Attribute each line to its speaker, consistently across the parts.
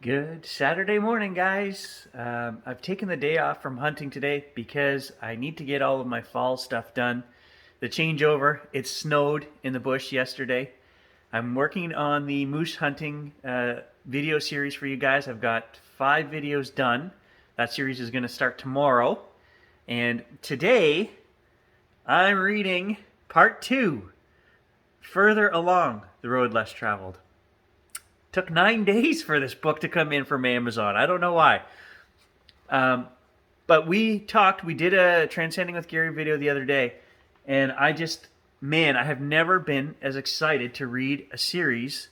Speaker 1: Good Saturday morning, guys. I've taken the day off from hunting today because I need to get all of my fall stuff done. The changeover, it snowed in the bush yesterday. I'm working on the moose hunting video series for you guys. I've got 5 videos done. That series is going to start tomorrow. And today, I'm reading part 2, Further Along the Road Less Traveled. Took 9 days for this book to come in from Amazon. I don't know why. But we did a Transcending with Gary video the other day, and I have never been as excited to read a series.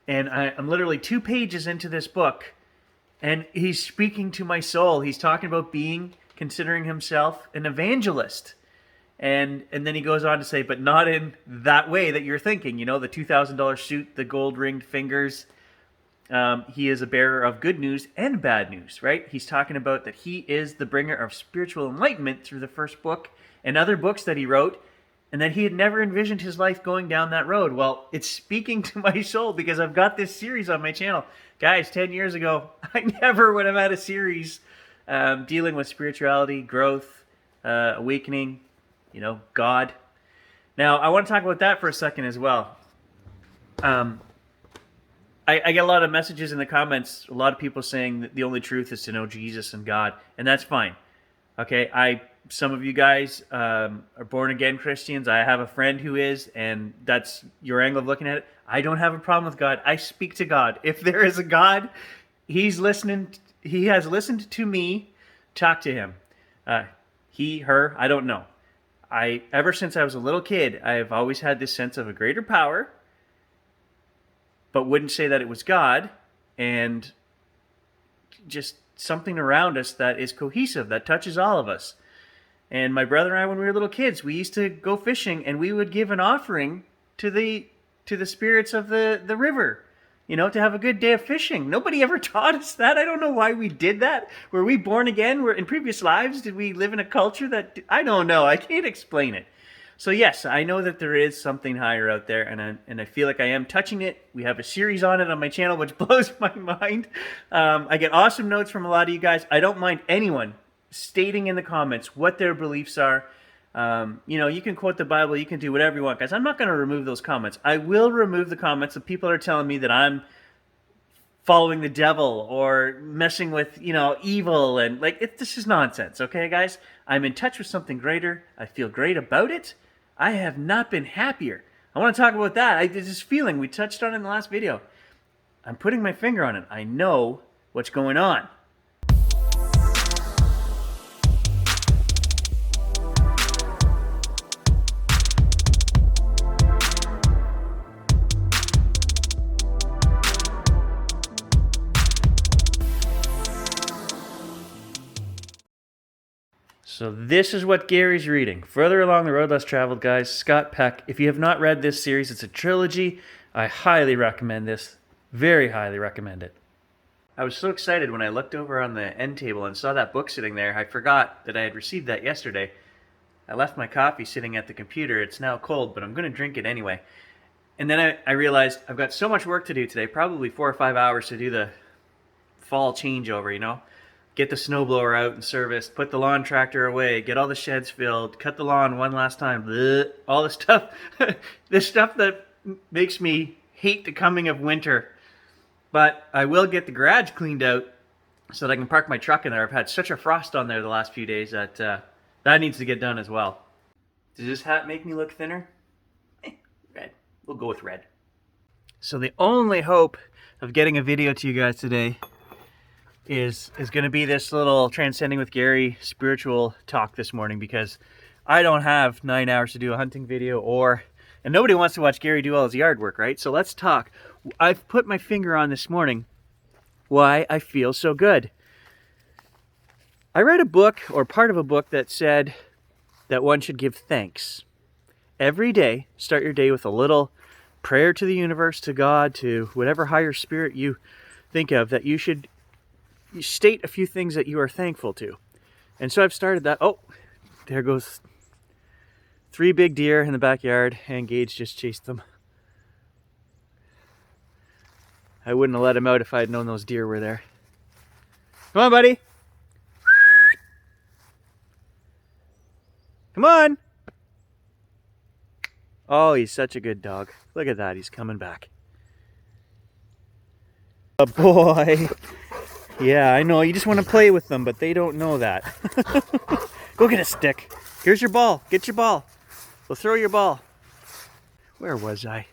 Speaker 1: And I'm literally 2 pages into this book, and he's speaking to my soul. He's talking about considering himself an evangelist. And then he goes on to say, but not in that way that you're thinking. You know, the $2,000 suit, the gold-ringed fingers. He is a bearer of good news and bad news, right? He's talking about that he is the bringer of spiritual enlightenment through the first book and other books that he wrote, and that he had never envisioned his life going down that road. Well, it's speaking to my soul because I've got this series on my channel. Guys, 10 years ago, I never would have had a series dealing with spirituality, growth, awakening, God. Now, I want to talk about that for a second as well. I get a lot of messages in the comments, a lot of people saying that the only truth is to know Jesus and God, and that's fine. Okay, some of you guys are born-again Christians. I have a friend who is, and that's your angle of looking at it. I don't have a problem with God. I speak to God. If there is a God, He's listening. He has listened to me talk to Him. He, her, I don't know. Ever since I was a little kid, I've always had this sense of a greater power, but wouldn't say that it was God, and just something around us that is cohesive, that touches all of us. And my brother and I, when we were little kids, we used to go fishing, and we would give an offering to the spirits of the river, to have a good day of fishing. Nobody ever taught us that. I don't know why we did that. Were we born again? In previous lives, did we live in a culture that... I don't know. I can't explain it. So yes, I know that there is something higher out there, and I feel like I am touching it. We have a series on it on my channel, which blows my mind. I get awesome notes from a lot of you guys. I don't mind anyone stating in the comments what their beliefs are. You can quote the Bible, you can do whatever you want, guys. I'm not going to remove those comments. I will remove the comments of people that are telling me that I'm following the devil or messing with, evil, and this is nonsense, okay, guys? I'm in touch with something greater. I feel great about it. I have not been happier. I want to talk about that. There's this feeling, we touched on it in the last video. I'm putting my finger on it. I know what's going on. So this is what Gary's reading. Further Along the Road Less Traveled, guys. Scott Peck. If you have not read this series, it's a trilogy. I highly recommend this. Very highly recommend it. I was so excited when I looked over on the end table and saw that book sitting there. I forgot that I had received that yesterday. I left my coffee sitting at the computer. It's now cold, but I'm going to drink it anyway. And then I realized I've got so much work to do today, probably 4 or 5 hours to do the fall changeover, Get the snowblower out and serviced, put the lawn tractor away, get all the sheds filled, cut the lawn one last time, bleh, all the stuff, the stuff that makes me hate the coming of winter. But I will get the garage cleaned out so that I can park my truck in there. I've had such a frost on there the last few days that that needs to get done as well. Does this hat make me look thinner? Red. We'll go with red. So the only hope of getting a video to you guys today is going to be this little Transcending with Gary spiritual talk this morning, because I don't have 9 hours to do a hunting video, and nobody wants to watch Gary do all his yard work, right? So let's talk. I've put my finger on this morning why I feel so good. I read a book, or part of a book, that said that one should give thanks. Every day, start your day with a little prayer to the universe, to God, to whatever higher spirit you think of, that you should state a few things that you are thankful to. And so I've started that. Oh, there goes 3 big deer in the backyard, and Gage just chased them. I wouldn't have let him out if I had known those deer were there. Come on, buddy. Come on. Oh, he's such a good dog. Look at that, he's coming back. Oh boy. Yeah, I know, you just want to play with them, but they don't know that. Go get a stick. Here's your ball. Get your ball. We'll throw your ball. Where was I?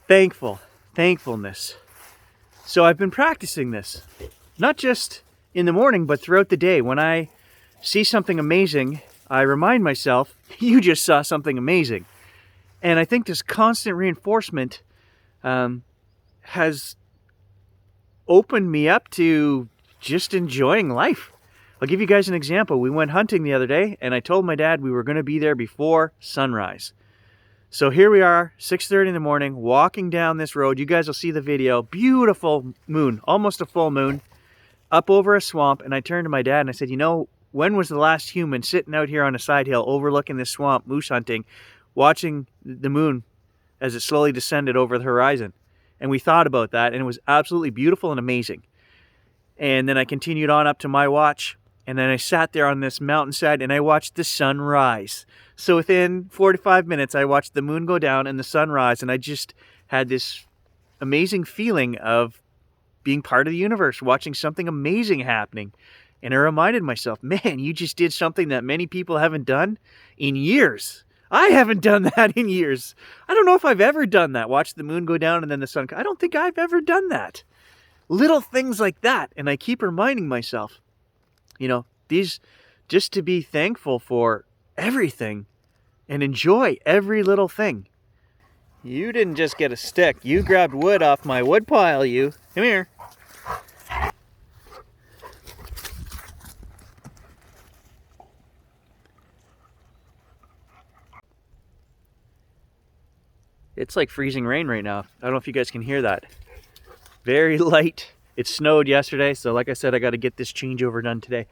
Speaker 1: Thankfulness. So I've been practicing this. Not just in the morning, but throughout the day. When I see something amazing, I remind myself, you just saw something amazing. And I think this constant reinforcement has opened me up to just enjoying life. I'll give you guys an example. We went hunting the other day, and I told my dad we were going to be there before sunrise. So here we are, 6:30 in the morning, walking down this road. You guys will see the video. Beautiful moon, almost a full moon, up over a swamp. And I turned to my dad and I said, you know, when was the last human sitting out here on a side hill overlooking this swamp, moose hunting, watching the moon as it slowly descended over the horizon? And we thought about that, and it was absolutely beautiful and amazing. And then I continued on up to my watch, and then I sat there on this mountainside and I watched the sun rise. So within 45 minutes, I watched the moon go down and the sun rise, and I just had this amazing feeling of being part of the universe, watching something amazing happening. And I reminded myself, man, you just did something that many people haven't done in years. I haven't done that in years. I don't know if I've ever done that. Watch the moon go down and then the sun. I don't think I've ever done that. Little things like that. And I keep reminding myself, you know, these, just to be thankful for everything and enjoy every little thing. You didn't just get a stick. You grabbed wood off my wood pile, you. Come here. It's like freezing rain right now. I don't know if you guys can hear that. Very light. It snowed yesterday, so like I said, I got to get this changeover done today.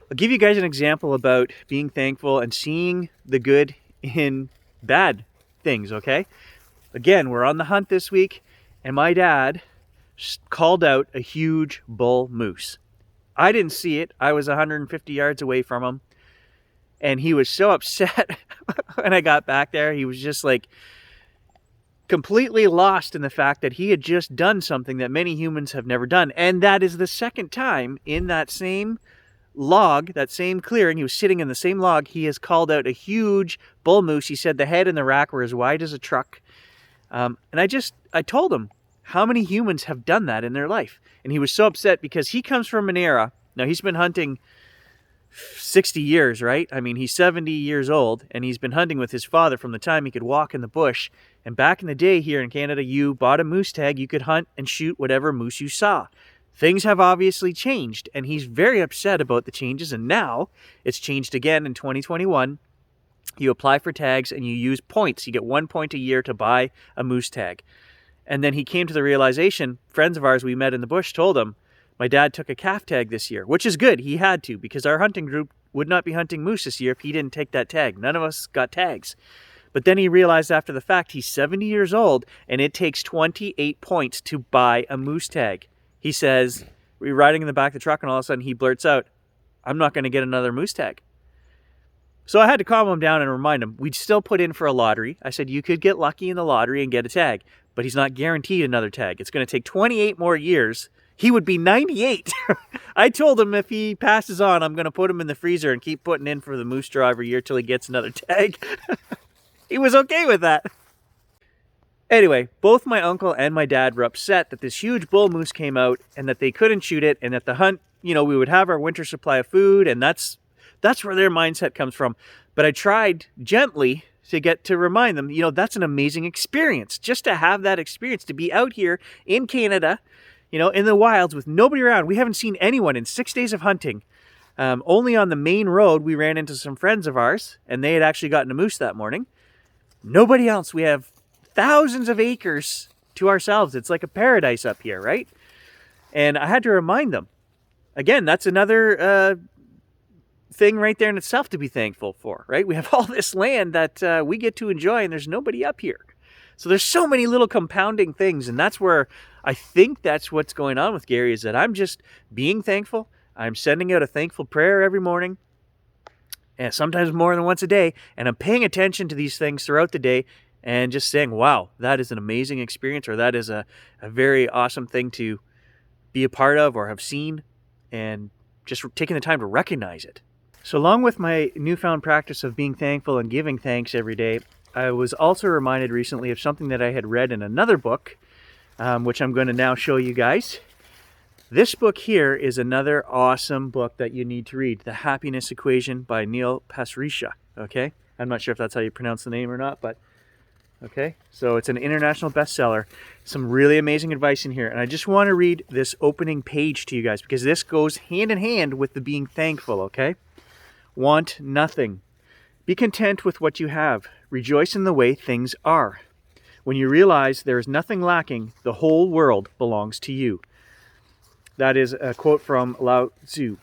Speaker 1: I'll give you guys an example about being thankful and seeing the good in bad things, okay? Again, we're on the hunt this week, and my dad called out a huge bull moose. I didn't see it. I was 150 yards away from him, and he was so upset when I got back there. He was just like completely lost in the fact that he had just done something that many humans have never done. And that is the second time in that same log, that same clearing, he was sitting in the same log, he has called out a huge bull moose. He said the head and the rack were as wide as a truck. And I told him how many humans have done that in their life. And he was so upset because he comes from an era, now he's been hunting 60 years, right? I mean, he's 70 years old, and he's been hunting with his father from the time he could walk in the bush. And back in the day here in Canada, you bought a moose tag, you could hunt and shoot whatever moose you saw. Things have obviously changed, and he's very upset about the changes, and now it's changed again in 2021. You apply for tags and you use points. You get 1 point a year to buy a moose tag. And then he came to the realization, friends of ours we met in the bush told him, my dad took a calf tag this year, which is good. He had to, because our hunting group would not be hunting moose this year if he didn't take that tag. None of us got tags. But then he realized after the fact he's 70 years old, and it takes 28 points to buy a moose tag. He says, we're riding in the back of the truck, and all of a sudden he blurts out, I'm not going to get another moose tag. So I had to calm him down and remind him, we'd still put in for a lottery. I said, you could get lucky in the lottery and get a tag, but he's not guaranteed another tag. It's going to take 28 more years. He would be 98. I told him if he passes on, I'm going to put him in the freezer and keep putting in for the moose draw every year till he gets another tag. He was okay with that. Anyway, both my uncle and my dad were upset that this huge bull moose came out and that they couldn't shoot it, and that the hunt, you know, we would have our winter supply of food, and that's where their mindset comes from. But I tried gently to remind them, you know, that's an amazing experience. Just to have that experience, to be out here in Canada, you know, in the wilds with nobody around. We haven't seen anyone in 6 days of hunting. Only on the main road we ran into some friends of ours, and they had actually gotten a moose that morning. Nobody else. We have thousands of acres to ourselves. It's like a paradise up here, right? And I had to remind them. Again, that's another thing right there in itself to be thankful for, right? We have all this land that we get to enjoy, and there's nobody up here. So there's so many little compounding things, and that's where I think that's what's going on with Gary, is that I'm just being thankful. I'm sending out a thankful prayer every morning, and sometimes more than once a day, and I'm paying attention to these things throughout the day and just saying, wow, that is an amazing experience, or that is a very awesome thing to be a part of or have seen, and just taking the time to recognize it. So along with my newfound practice of being thankful and giving thanks every day, I was also reminded recently of something that I had read in another book, which I'm going to now show you guys. This book here is another awesome book that you need to read, The Happiness Equation by Neil Pasricha, okay? I'm not sure if that's how you pronounce the name or not, but okay. So it's an international bestseller. Some really amazing advice in here. And I just want to read this opening page to you guys because this goes hand in hand with the being thankful, okay? Want nothing. Be content with what you have. Rejoice in the way things are. When you realize there is nothing lacking, the whole world belongs to you. That is a quote from Lao Tzu.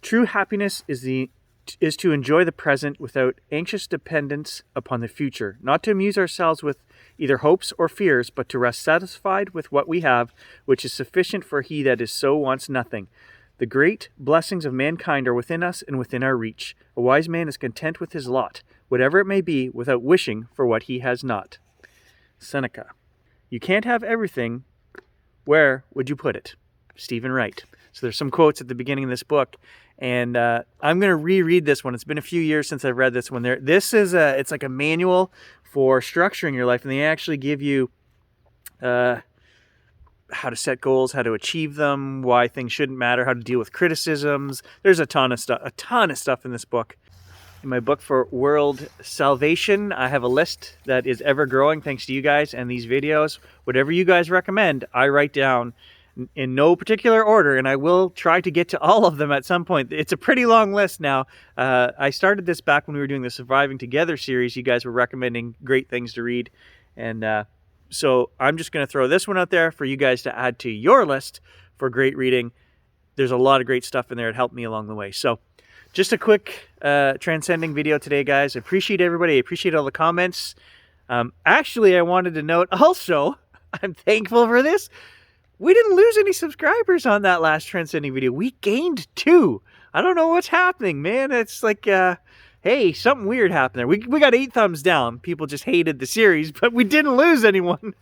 Speaker 1: True happiness is to enjoy the present without anxious dependence upon the future, not to amuse ourselves with either hopes or fears, but to rest satisfied with what we have, which is sufficient for he that is so wants nothing. The great blessings of mankind are within us and within our reach. A wise man is content with his lot, whatever it may be, without wishing for what he has not. Seneca. You can't have everything. Where would you put it? Stephen Wright. So there's some quotes at the beginning of this book, and I'm going to reread this one. It's been a few years since I've read this one. This is it's like a manual for structuring your life, and they actually give you how to set goals, how to achieve them, why things shouldn't matter, how to deal with criticisms. There's a ton of stuff in this book. In my book for world salvation, I have a list that is ever growing thanks to you guys and these videos. Whatever you guys recommend, I write down in no particular order, and I will try to get to all of them at some point. It's a pretty long list now. I started this back when we were doing the Surviving Together series. You guys were recommending great things to read, and so I'm just going to throw this one out there for you guys to add to your list for great reading. There's a lot of great stuff in there. It helped me along the way. So just a quick Transcending video today, guys. I appreciate everybody. I appreciate all the comments. Actually, I wanted to note also, I'm thankful for this. We didn't lose any subscribers on that last Transcending video. We gained 2. I don't know what's happening, man. It's like, hey, something weird happened there. We got 8 thumbs down. People just hated the series, but we didn't lose anyone.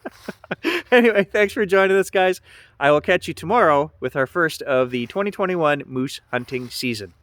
Speaker 1: Anyway, thanks for joining us, guys. I will catch you tomorrow with our first of the 2021 moose hunting season.